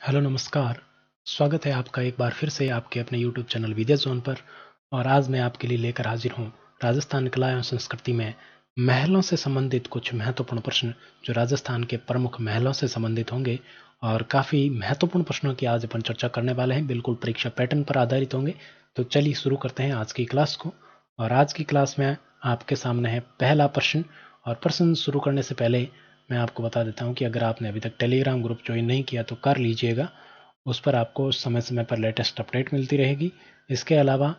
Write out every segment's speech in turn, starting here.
Hello नमस्कार। स्वागत है आपका एक बार फिर से आपके अपने यूट्यूब चैनल विद्या जोन पर। और आज मैं आपके लिए लेकर हाजिर हूँ राजस्थान कला एवं संस्कृति में महलों से संबंधित कुछ महत्वपूर्ण प्रश्न जो राजस्थान के प्रमुख महलों से संबंधित होंगे। और काफ़ी महत्वपूर्ण प्रश्नों की आज अपन चर्चा करने वाले हैं, बिल्कुल परीक्षा पैटर्न पर आधारित होंगे। तो चलिए शुरू करते हैं आज की क्लास को। और आज की क्लास में आपके सामने है पहला प्रश्न। और प्रश्न शुरू करने से पहले मैं आपको बता देता हूं कि अगर आपने अभी तक टेलीग्राम ग्रुप ज्वाइन नहीं किया तो कर लीजिएगा। उस पर आपको समय समय पर लेटेस्ट अपडेट मिलती रहेगी। इसके अलावा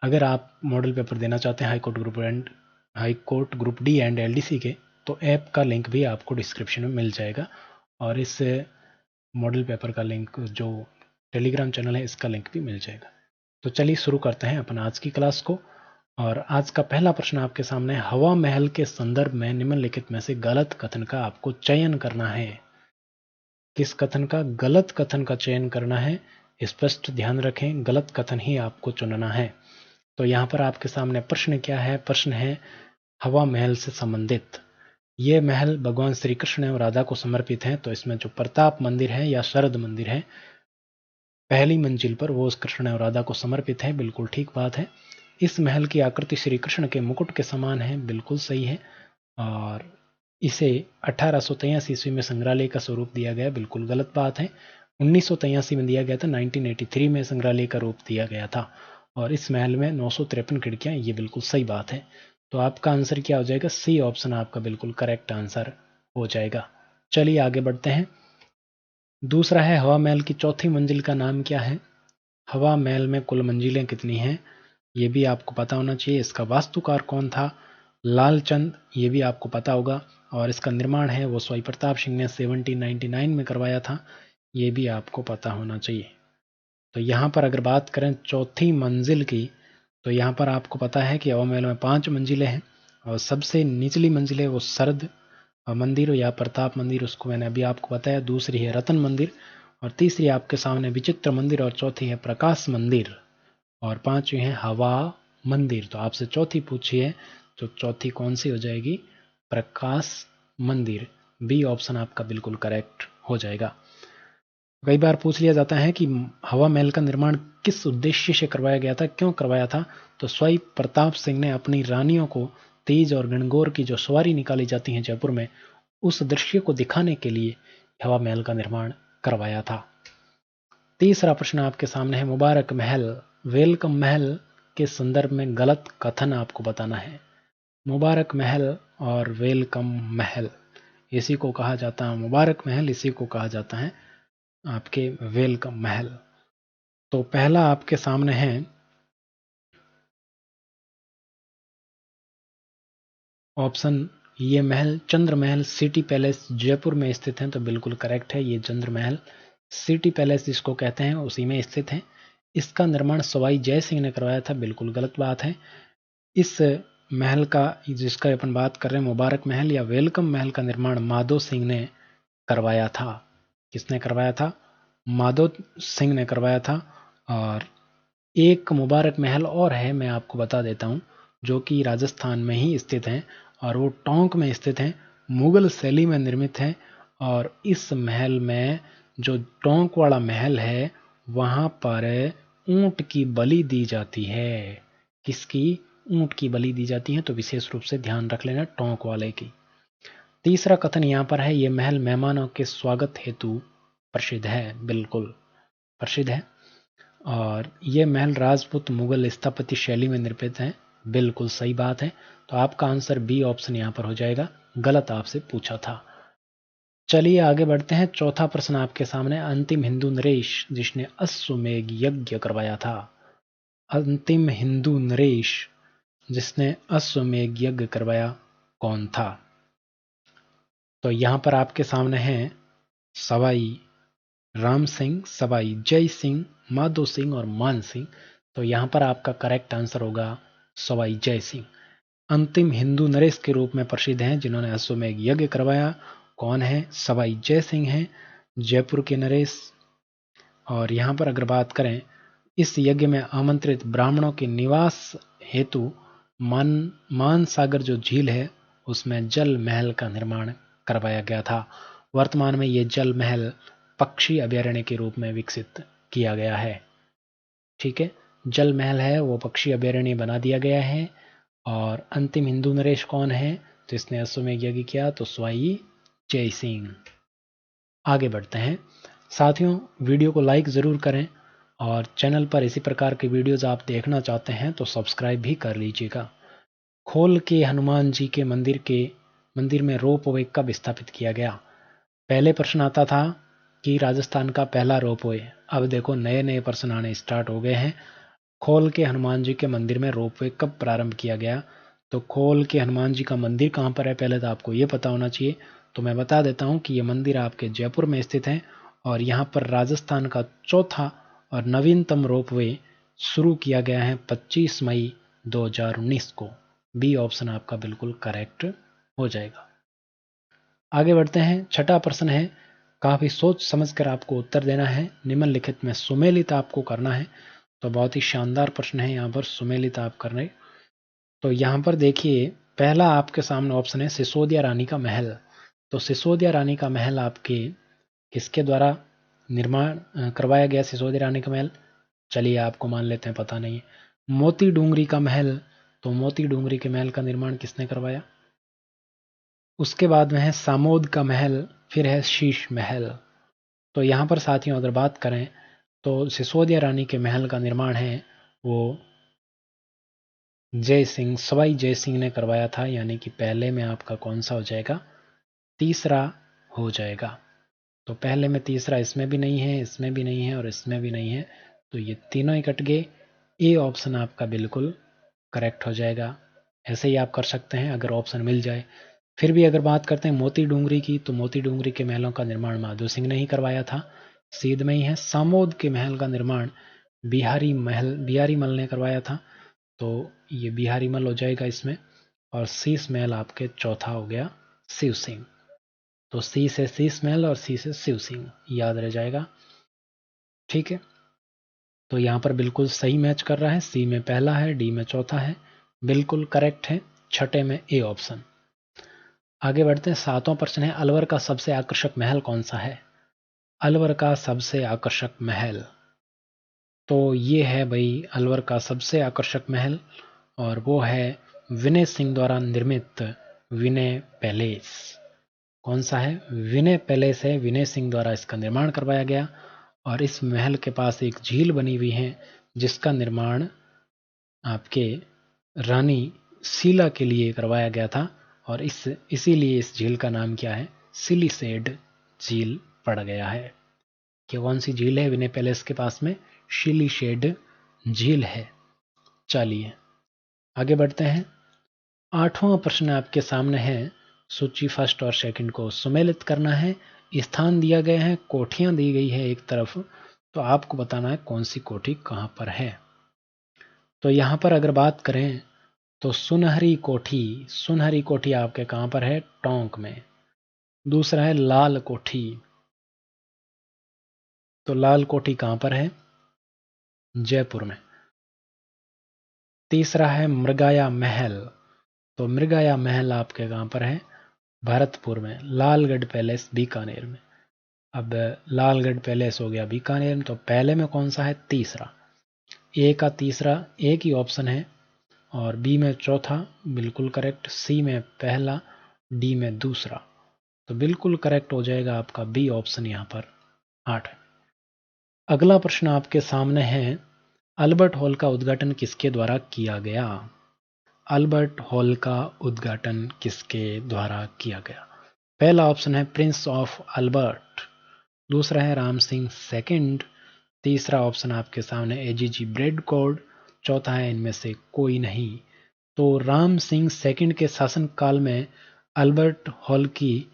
अगर आप मॉडल पेपर देना चाहते हैं high court group D and LDC के, तो ऐप का लिंक भी आपको डिस्क्रिप्शन में मिल जाएगा। और इस मॉडल पेपर का लिंक, जो टेलीग्राम चैनल है, इसका लिंक भी मिल जाएगा। तो चलिए शुरू करते हैं अपन आज की क्लास को। और आज का पहला प्रश्न आपके सामने है, हवा महल के संदर्भ में निम्नलिखित में से गलत कथन का आपको चयन करना है। किस कथन का? गलत कथन का चयन करना है। स्पष्ट ध्यान रखें, गलत कथन ही आपको चुनना है। तो यहाँ पर आपके सामने प्रश्न क्या है? प्रश्न है हवा महल से संबंधित। ये महल भगवान श्री कृष्ण एवं राधा को समर्पित है। तो इसमें जो प्रताप मंदिर है या शरद मंदिर है पहली मंजिल पर, वो कृष्ण एवं राधा को समर्पित है। बिल्कुल ठीक बात है। इस महल की आकृति श्री कृष्ण के मुकुट के समान है। बिल्कुल सही है। और इसे 1883 ईस्वी में संग्रहालय का स्वरूप दिया गया। बिल्कुल गलत बात है। 1983 में दिया गया था। 1983 में संग्रहालय का रूप दिया गया था। और इस महल में 953 खिड़कियां, ये बिल्कुल सही बात है। तो आपका आंसर क्या हो जाएगा? सी ऑप्शन आपका बिल्कुल करेक्ट आंसर हो जाएगा। चलिए आगे बढ़ते हैं। दूसरा है, हवा महल की चौथी मंजिल का नाम क्या है? हवा महल में कुल मंजिलें कितनी हैं? ये भी आपको पता होना चाहिए। इसका वास्तुकार कौन था? लालचंद, ये भी आपको पता होगा। और इसका निर्माण है वो स्वाई प्रताप सिंह ने 1799 में करवाया था। ये भी आपको पता होना चाहिए। तो यहाँ पर अगर बात करें चौथी मंजिल की, तो यहाँ पर आपको पता है कि हवा महल में 5 मंजिलें हैं। और सबसे निचली मंजिल है वो शरद मंदिर या प्रताप मंदिर, उसको मैंने अभी आपको बताया। दूसरी है रतन मंदिर, और तीसरी आपके सामने विचित्र मंदिर, और चौथी है प्रकाश मंदिर, और पांचवी है हवा मंदिर। तो आपसे चौथी पूछी है, तो चौथी कौन सी हो जाएगी? प्रकाश मंदिर। बी ऑप्शन आपका बिल्कुल करेक्ट हो जाएगा। कई बार पूछ लिया जाता है कि हवा महल का निर्माण किस उद्देश्य से करवाया गया था, क्यों करवाया था? तो स्वाई प्रताप सिंह ने अपनी रानियों को तेज और गणगौर की जो सवारी निकाली जाती है जयपुर में, उस दृश्य को दिखाने के लिए हवा महल का निर्माण करवाया था। तीसरा प्रश्न आपके सामने है, मुबारक महल, वेलकम महल के संदर्भ में गलत कथन आपको बताना है। मुबारक महल और वेलकम महल, इसी को कहा जाता है मुबारक महल, इसी को कहा जाता है आपके वेलकम महल। तो पहला आपके सामने है ऑप्शन, ये महल चंद्र महल सिटी पैलेस जयपुर में स्थित है। तो बिल्कुल करेक्ट है, ये चंद्र महल सिटी पैलेस जिसको कहते हैं उसी में स्थित है। इसका निर्माण सवाई जय सिंह ने करवाया था। बिल्कुल गलत बात है। इस महल का, जिसका अपन बात कर रहे हैं मुबारक महल या वेलकम महल, का निर्माण माधो सिंह ने करवाया था। किसने करवाया था? माधो सिंह ने करवाया था। और एक मुबारक महल और है, मैं आपको बता देता हूँ, जो कि राजस्थान में ही स्थित है, और वो टोंक में स्थित है। मुगल शैली में निर्मित है। और इस महल में, जो टोंक वाला महल है, वहां पर ऊंट की बलि दी जाती है। किसकी? ऊंट की बलि दी जाती है। तो विशेष रूप से ध्यान रख लेना टोंक वाले की। तीसरा कथन यहाँ पर है, ये महल मेहमानों के स्वागत हेतु प्रसिद्ध है। बिल्कुल प्रसिद्ध है। और ये महल राजपूत मुगल स्थापत्य शैली में निर्मित है। बिल्कुल सही बात है। तो आपका आंसर बी ऑप्शन यहाँ पर हो जाएगा। गलत आपसे पूछा था। चलिए आगे बढ़ते हैं। चौथा प्रश्न आपके सामने, अंतिम हिंदू नरेश जिसने अश्वमेध यज्ञ करवाया था। अंतिम हिंदू नरेश जिसने अश्वमेध यज्ञ करवाया, कौन था? तो यहां पर आपके सामने है सवाई राम सिंह, सवाई जय सिंह, माधो सिंह और मान सिंह। तो यहां पर आपका करेक्ट आंसर होगा सवाई जय सिंह। अंतिम हिंदू नरेश के रूप में प्रसिद्ध हैं जिन्होंने अश्वमेध यज्ञ करवाया। कौन है? सवाई जय सिंह हैं, जयपुर के नरेश। और यहां पर अगर बात करें, इस यज्ञ में आमंत्रित ब्राह्मणों के निवास हेतु मान सागर जो झील है, उसमें जल महल का निर्माण करवाया गया था। वर्तमान में ये जल महल पक्षी अभयारण्य के रूप में विकसित किया गया है। ठीक है, जल महल है वो पक्षी अभयारण्य बना दिया गया है। और अंतिम हिंदू नरेश कौन है, तो इसने अश्वमेध यज्ञ किया, तो स्वाई जय सिंह। आगे बढ़ते हैं साथियों, वीडियो को लाइक ज़रूर करें और चैनल पर इसी प्रकार के वीडियोज़ आप देखना चाहते हैं तो सब्सक्राइब भी कर लीजिएगा। खोल के हनुमान जी के मंदिर में रोप वे कब स्थापित किया गया। पहले प्रश्न आता था कि राजस्थान का पहला रोप वे, अब देखो नए नए प्रश्न आने स्टार्ट हो गए हैं। खोल के हनुमान जी के मंदिर में रोप वे कब प्रारंभ किया गया, तो खोल के हनुमान जी का मंदिर कहाँ पर है पहले तो आपको ये पता होना चाहिए। तो मैं बता देता हूँ कि ये मंदिर आपके जयपुर में स्थित है और यहाँ पर राजस्थान का चौथा और नवीनतम रोप वे शुरू किया गया है 25 मई 2019 को। बी ऑप्शन आपका बिल्कुल करेक्ट हो जाएगा। आगे बढ़ते हैं, छठा प्रश्न है, काफी सोच समझकर आपको उत्तर देना है। निम्नलिखित में सुमेलित आपको करना है, तो बहुत ही शानदार प्रश्न है यहाँ पर, सुमेलित आप कर रहे। तो यहाँ पर देखिए पहला आपके सामने ऑप्शन है सिसोदिया रानी का महल। तो सिसोदिया रानी का महल आपके किसके द्वारा निर्माण करवाया गया सिसोदिया रानी का महल, चलिए आपको मान लेते हैं पता नहीं है। मोती डूंगरी का महल, तो मोती डूंगरी के महल का निर्माण किसने करवाया। उसके बाद में है सामोद का महल, फिर है शीश महल। तो यहाँ पर साथियों अगर बात करें तो सिसोदिया रानी के महल का निर्माण है वो जय सिंह, सवाई जय सिंह ने करवाया था, यानी कि पहले में आपका कौन सा हो जाएगा, तीसरा हो जाएगा। तो पहले में तीसरा इसमें भी नहीं है, इसमें भी नहीं है और इसमें भी नहीं है, तो ये तीनों ही कट गए। ए ऑप्शन आपका बिल्कुल करेक्ट हो जाएगा। ऐसे ही आप कर सकते हैं अगर ऑप्शन मिल जाए। फिर भी अगर बात करते हैं मोती डूंगरी की, तो मोती डूंगरी के महलों का निर्माण माधो सिंह ने ही करवाया था, सीध में ही है। सामोद के महल का निर्माण बिहारी मल ने करवाया था, तो ये बिहारी मल हो जाएगा इसमें। और शीश महल आपके चौथा हो गया शिव सिंह। तो सी से शीश महल और सी से शिव सिंह याद रह जाएगा। ठीक है, तो यहाँ पर बिल्कुल सही मैच कर रहा है। सी में पहला है, डी में चौथा है, बिल्कुल करेक्ट है। छठे में ए ऑप्शन। आगे बढ़ते हैं, सातवां प्रश्न है, अलवर का सबसे आकर्षक महल कौन सा है। अलवर का सबसे आकर्षक महल, तो ये है भाई अलवर का सबसे आकर्षक महल, और वो है विनय सिंह द्वारा निर्मित विनय पैलेस। कौन सा है, विनय पैलेस है, विनय सिंह द्वारा इसका निर्माण करवाया गया। और इस महल के पास एक झील बनी हुई है जिसका निर्माण आपके रानी शीला के लिए करवाया गया था, और इसीलिए इस झील का नाम क्या है, सिलीसेड झील पड़ गया है। कि कौन सी झील है विनय पैलेस के पास में, सिलीसेड झील है। चलिए आगे बढ़ते हैं। आठवां प्रश्न आपके सामने है, सूची फर्स्ट और सेकंड को सुमेलित करना है। स्थान दिया गया है, कोठियां दी गई है एक तरफ, तो आपको बताना है कौन सी कोठी कहां पर है। तो यहां पर अगर बात करें तो सुनहरी कोठी आपके कहां पर है, टोंक में। दूसरा है लाल कोठी, तो लाल कोठी कहां पर है, जयपुर में। तीसरा है मृगाया महल, तो मृगाया महल आपके कहां पर है, भरतपुर में। लालगढ़ पैलेस बीकानेर में। अब लालगढ़ पैलेस हो गया बीकानेर में, तो पहले में कौन सा है, तीसरा। ए का तीसरा एक ही ऑप्शन है, और बी में चौथा बिल्कुल करेक्ट, सी में पहला, डी में दूसरा, तो बिल्कुल करेक्ट हो जाएगा आपका बी ऑप्शन यहाँ पर 8। अगला प्रश्न आपके सामने है, अल्बर्ट हॉल का उद्घाटन किसके द्वारा किया गया। अल्बर्ट हॉल का उद्घाटन किसके द्वारा किया गया। पहला ऑप्शन है प्रिंस ऑफ अल्बर्ट, दूसरा है राम सिंह सेकंड, तीसरा ऑप्शन आपके सामने एजीजी ब्रेडकोड, चौथा है इनमें से कोई नहीं। तो राम सिंह सेकंड के शासन काल में अल्बर्ट हॉल की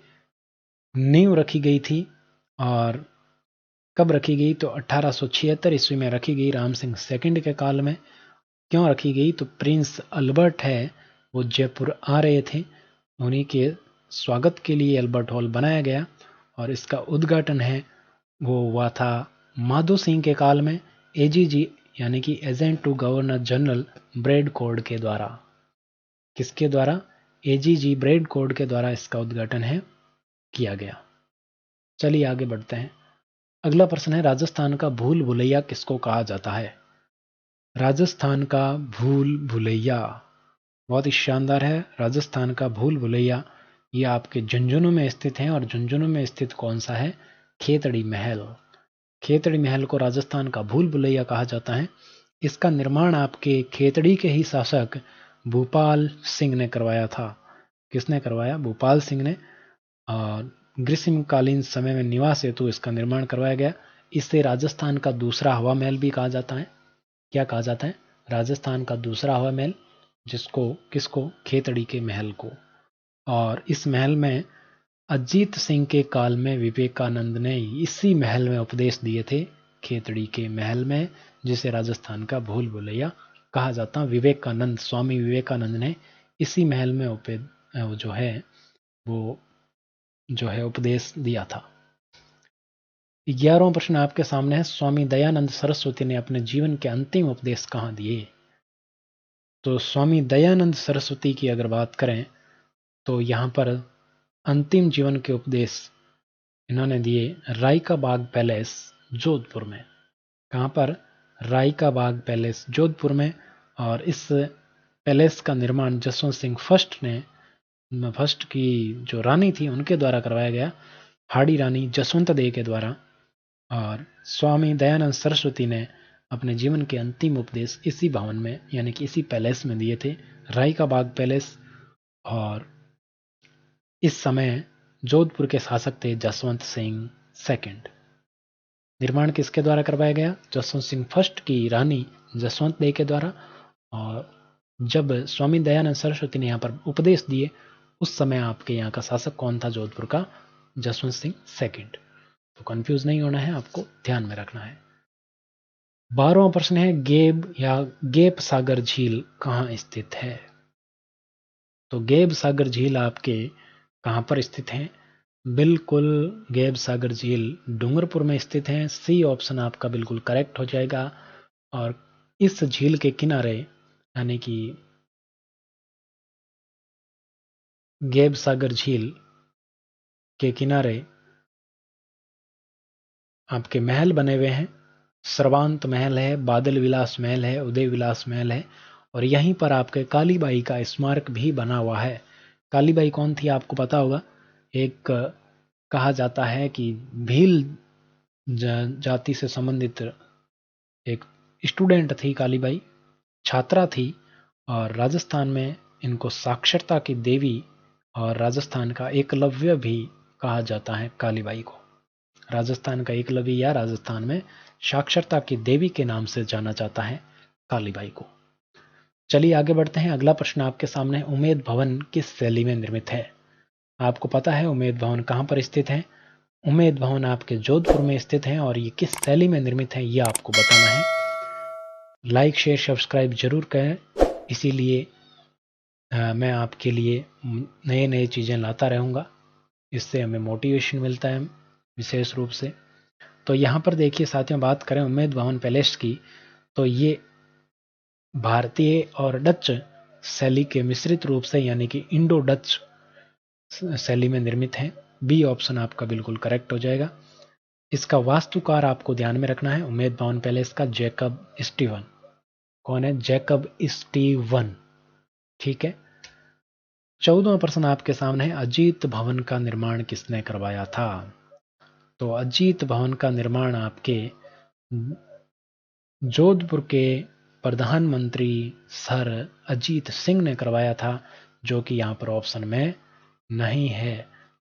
नींव रखी गई थी, और कब रखी गई, तो 1876 ईस्वी में रखी गई, राम सिंह सेकंड के काल में। क्यों रखी गई, तो प्रिंस अल्बर्ट है वो जयपुर आ रहे थे, उन्हीं के स्वागत के लिए अल्बर्ट हॉल बनाया गया, और इसका उद्घाटन है वो हुआ था माधो सिंह के काल में, एजीजी यानी कि एजेंट टू गवर्नर जनरल ब्रेडकोड के द्वारा। किसके द्वारा, एजीजी ब्रेडकोड के द्वारा इसका उद्घाटन है किया गया। चलिए आगे बढ़ते हैं। अगला प्रश्न है, राजस्थान का भूल भुलैया किसको कहा जाता है? राजस्थान का भूल भुलैया बहुत ही शानदार है। राजस्थान का भूल भुलैया ये आपके झुंझुनू में स्थित है। और झुंझुनू में स्थित कौन सा है? खेतड़ी महल। खेतड़ी महल को राजस्थान का भूल भुलैया कहा जाता है। इसका निर्माण आपके खेतड़ी के ही शासक भूपाल सिंह ने करवाया था। किसने करवाया? भूपाल सिंह ने। और ग्रीष्मकालीन समय में निवास हेतु इसका निर्माण करवाया गया। इसे राजस्थान का दूसरा हवा महल भी कहा जाता है। क्या कहा जाता है? राजस्थान का दूसरा हवा महल। जिसको किसको? खेतड़ी के महल को। और इस महल में अजीत सिंह के काल में विवेकानंद ने इसी महल में उपदेश दिए थे, खेतड़ी के महल में, जिसे राजस्थान का भूल भुलैया कहा जाता। विवेकानंद, स्वामी विवेकानंद ने इसी महल में जो है उपदेश दिया था। 11वां प्रश्न आपके सामने है, स्वामी दयानंद सरस्वती ने अपने जीवन के अंतिम उपदेश कहाँ दिए? तो स्वामी दयानंद सरस्वती की अगर बात करें तो यहाँ पर अंतिम जीवन के उपदेश इन्होंने दिए राय का बाग पैलेस जोधपुर में। कहाँ पर? राय का बाग पैलेस जोधपुर में। और इस पैलेस का निर्माण जसवंत सिंह फर्स्ट की जो रानी थी उनके द्वारा करवाया गया, हाड़ी रानी जसवंत दे के द्वारा। और स्वामी दयानंद सरस्वती ने अपने जीवन के अंतिम उपदेश इसी भवन में यानी कि इसी पैलेस में दिए थे, राय का बाग पैलेस। और इस समय जोधपुर के शासक थे जसवंत सिंह सेकंड। निर्माण किसके द्वारा करवाया गया? जसवंत सिंह फर्स्ट की रानी जसवंत दे के द्वारा। और जब स्वामी दयानंद सरस्वती ने यहाँ पर उपदेश दिए उस समय आपके यहाँ का शासक कौन था जोधपुर का? जसवंत सिंह सेकंड। तो कंफ्यूज नहीं होना है, आपको ध्यान में रखना है। 12वां प्रश्न है, गेप सागर झील कहाँ स्थित है? तो गेब सागर झील आपके कहाँ पर स्थित है? बिल्कुल, गेब सागर झील डूंगरपुर में स्थित है। सी ऑप्शन आपका बिल्कुल करेक्ट हो जाएगा। और इस झील के किनारे यानी कि गेब सागर झील के किनारे आपके महल बने हुए हैं। सर्वांत महल है, बादल विलास महल है, उदय विलास महल है। और यहीं पर आपके कालीबाई का स्मारक भी बना हुआ है। कालीबाई कौन थी आपको पता होगा? एक कहा जाता है कि भील जाति से संबंधित एक स्टूडेंट थी कालीबाई, छात्रा थी। और राजस्थान में इनको साक्षरता की देवी और राजस्थान का एकलव्य भी कहा जाता है कालीबाई को। राजस्थान का एकलव्य या राजस्थान में साक्षरता की देवी के नाम से जाना जाता है कालीबाई को। चलिए आगे बढ़ते हैं। अगला प्रश्न आपके सामने है, उमेद भवन किस शैली में निर्मित है? आपको पता है उमेद भवन कहाँ पर स्थित है? उमेद भवन आपके जोधपुर में स्थित है। और ये किस शैली में निर्मित है ये आपको बताना है। लाइक शेयर सब्सक्राइब जरूर करें, इसीलिए मैं आपके लिए नए नए चीज़ें लाता रहूँगा। इससे हमें मोटिवेशन मिलता है विशेष रूप से। तो यहाँ पर देखिए साथियों, बात करें उमेद भवन पैलेस की, तो ये भारतीय और डच शैली के मिश्रित रूप से यानी कि इंडो डच शैली में निर्मित है। बी ऑप्शन आपका बिल्कुल करेक्ट हो जाएगा। इसका वास्तुकार आपको ध्यान में रखना है उमेद भवन पैलेस का जैकब स्टीवन। कौन है? Jacob Steven. ठीक है। 14वां प्रश्न आपके सामने है, अजीत भवन का निर्माण किसने करवाया था? तो अजीत भवन का निर्माण आपके जोधपुर के प्रधानमंत्री सर अजीत सिंह ने करवाया था, जो कि यहाँ पर ऑप्शन में नहीं है।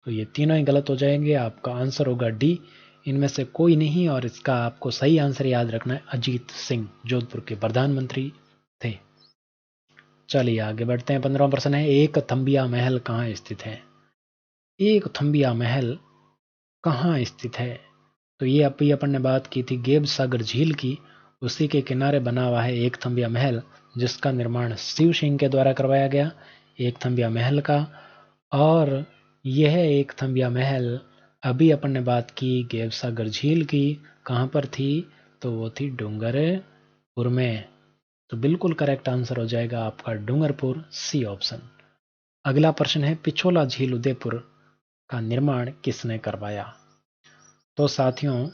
तो ये तीनों ही गलत हो जाएंगे। आपका आंसर होगा डी, इनमें से कोई नहीं। और इसका आपको सही आंसर याद रखना है, अजीत सिंह जोधपुर के प्रधानमंत्री थे। चलिए आगे बढ़ते हैं। 15वां प्रश्न है, एक थम्बिया महल कहाँ स्थित है? एक थम्बिया महल कहाँ स्थित है? तो ये अभी अपन ने बात की थी गेब सागर झील की, उसी के किनारे बना हुआ है एक थम्बिया महल, जिसका निर्माण शिव सिंह के द्वारा करवाया गया, एक थम्बिया महल का। और यह एक थम्बिया महल अभी अपन ने बात की गेब सागर झील की, कहाँ पर थी? तो वो थी डूंगरपुर में। तो बिल्कुल करेक्ट आंसर हो जाएगा आपका डूंगरपुर, सी ऑप्शन। अगला प्रश्न है, पिछोला झील उदयपुर का निर्माण किसने करवाया? तो साथियों,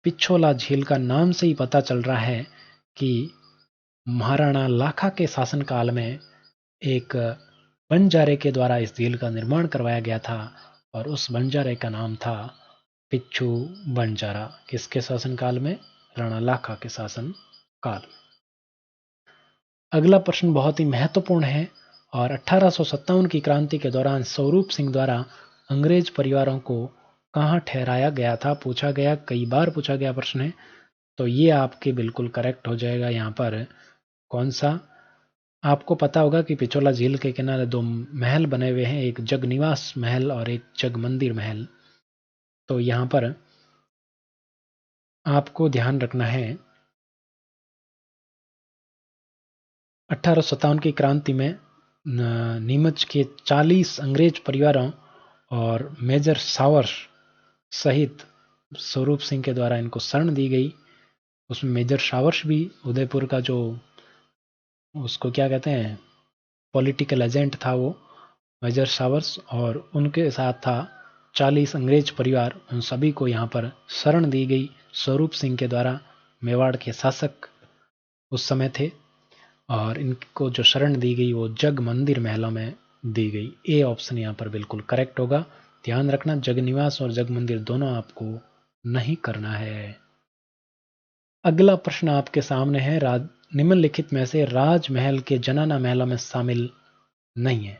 पिछोला झील का नाम से ही पता चल रहा है कि महाराणा लाखा के शासनकाल में एक बंजारे के द्वारा इस झील का निर्माण करवाया गया था और उस बंजारे का नाम था पिच्छू बंजारा। किसके शासनकाल में? राणा लाखा के शासनकाल में। अगला प्रश्न बहुत ही महत्वपूर्ण है और 1857 की क्रांति के दौरान स्वरूप सिंह द्वारा अंग्रेज परिवारों को कहाँ ठहराया गया था, पूछा गया, कई बार पूछा गया प्रश्न है। तो ये आपके बिल्कुल करेक्ट हो जाएगा। यहाँ पर कौन सा? आपको पता होगा कि पिछोला झील के किनारे दो महल बने हुए हैं, एक जगनिवास महल और एक जगमंदिर महल। तो यहाँ पर आपको ध्यान रखना है 1857 की क्रांति में नीमच के 40 अंग्रेज परिवारों और मेजर सावर्स सहित स्वरूप सिंह के द्वारा इनको शरण दी गई। उसमें मेजर सावर्स भी उदयपुर का जो उसको क्या कहते हैं पॉलिटिकल एजेंट था वो मेजर सावर्स, और उनके साथ था 40 अंग्रेज परिवार। उन सभी को यहाँ पर शरण दी गई स्वरूप सिंह के द्वारा। मेवाड़ के शासक उस समय थे और इनको जो शरण दी गई वो जग मंदिर महलों में दी गई। ए ऑप्शन यहाँ पर बिल्कुल करेक्ट होगा। ध्यान रखना जगनिवास और जग मंदिर दोनों आपको नहीं करना है। अगला प्रश्न आपके सामने है, निम्नलिखित में से राजमहल के जनाना महलों में शामिल नहीं है।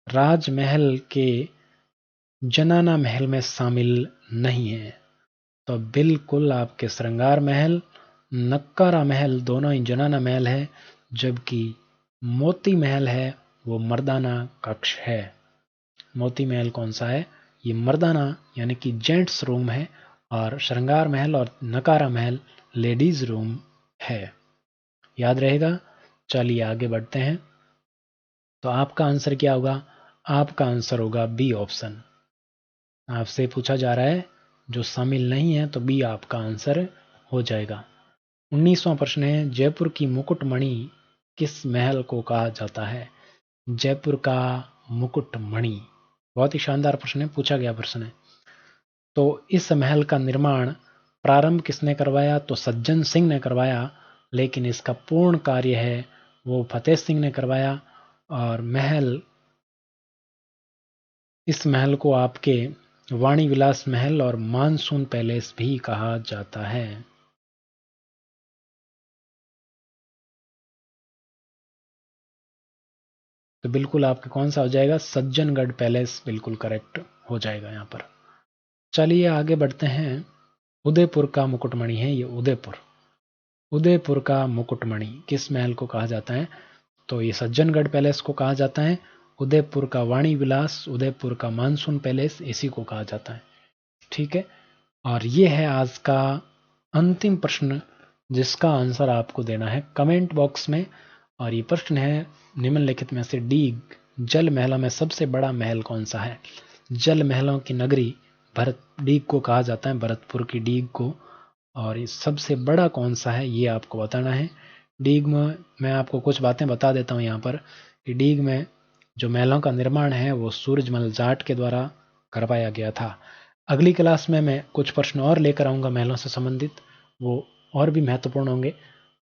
राजमहल के जनाना महल में शामिल नहीं है। तो बिल्कुल आपके श्रृंगार महल, नक्कारा महल दोनों ही जनाना महल है, जबकि मोती महल है वो मर्दाना कक्ष है। मोती महल कौन सा है? ये मर्दाना यानी कि जेंट्स रूम है, और श्रृंगार महल और नकारा महल लेडीज रूम है। याद रहेगा। चलिए आगे बढ़ते हैं। तो आपका आंसर क्या होगा? आपका आंसर होगा बी ऑप्शन। आपसे पूछा जा रहा है जो शामिल नहीं है, तो बी आपका आंसर हो जाएगा। 19वां प्रश्न है, जयपुर की मुकुटमणि किस महल को कहा जाता है? जयपुर का मुकुटमणि बहुत ही शानदार प्रश्न है, पूछा गया प्रश्न है। तो इस महल का निर्माण प्रारंभ किसने करवाया? तो सज्जन सिंह ने करवाया, लेकिन इसका पूर्ण कार्य है वो फतेह सिंह ने करवाया। और इस महल को आपके वाणी विलास महल और मानसून पैलेस भी कहा जाता है। तो बिल्कुल आपका कौन सा हो जाएगा? सज्जनगढ़ पैलेस बिल्कुल करेक्ट हो जाएगा यहाँ पर। चलिए आगे बढ़ते हैं। उदयपुर का मुकुटमणि है ये उदयपुर का मुकुटमणि किस महल को कहा जाता है? तो ये सज्जनगढ़ पैलेस को कहा जाता है। उदयपुर का वाणी विलास, उदयपुर का मानसून पैलेस, इसी को कहा जाता है। ठीक है। और ये है आज का अंतिम प्रश्न जिसका आंसर आपको देना है कमेंट बॉक्स में। और ये प्रश्न है, निम्नलिखित में से डीग जल महलों में सबसे बड़ा महल कौन सा है? जल महलों की नगरी डीग को कहा जाता है, भरतपुर की डीग को। और ये सबसे बड़ा कौन सा है ये आपको बताना है। डीग में मैं आपको कुछ बातें बता देता हूँ यहाँ पर कि डीग में जो महलों का निर्माण है वो सूरजमल जाट के द्वारा करवाया गया था। अगली क्लास में मैं कुछ प्रश्न और लेकर आऊँगा महलों से संबंधित, वो और भी महत्वपूर्ण होंगे।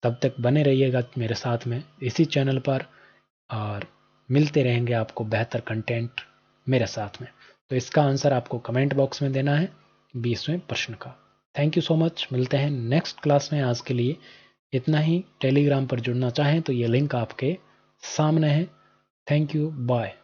तब तक बने रहिएगा मेरे साथ में इसी चैनल पर, और मिलते रहेंगे आपको बेहतर कंटेंट मेरे साथ में। तो इसका आंसर आपको कमेंट बॉक्स में देना है 20वें प्रश्न का। Thank you so much. मिलते हैं नेक्स्ट क्लास में। आज के लिए इतना ही। टेलीग्राम पर जुड़ना चाहें तो ये लिंक आपके सामने है। Thank you, bye.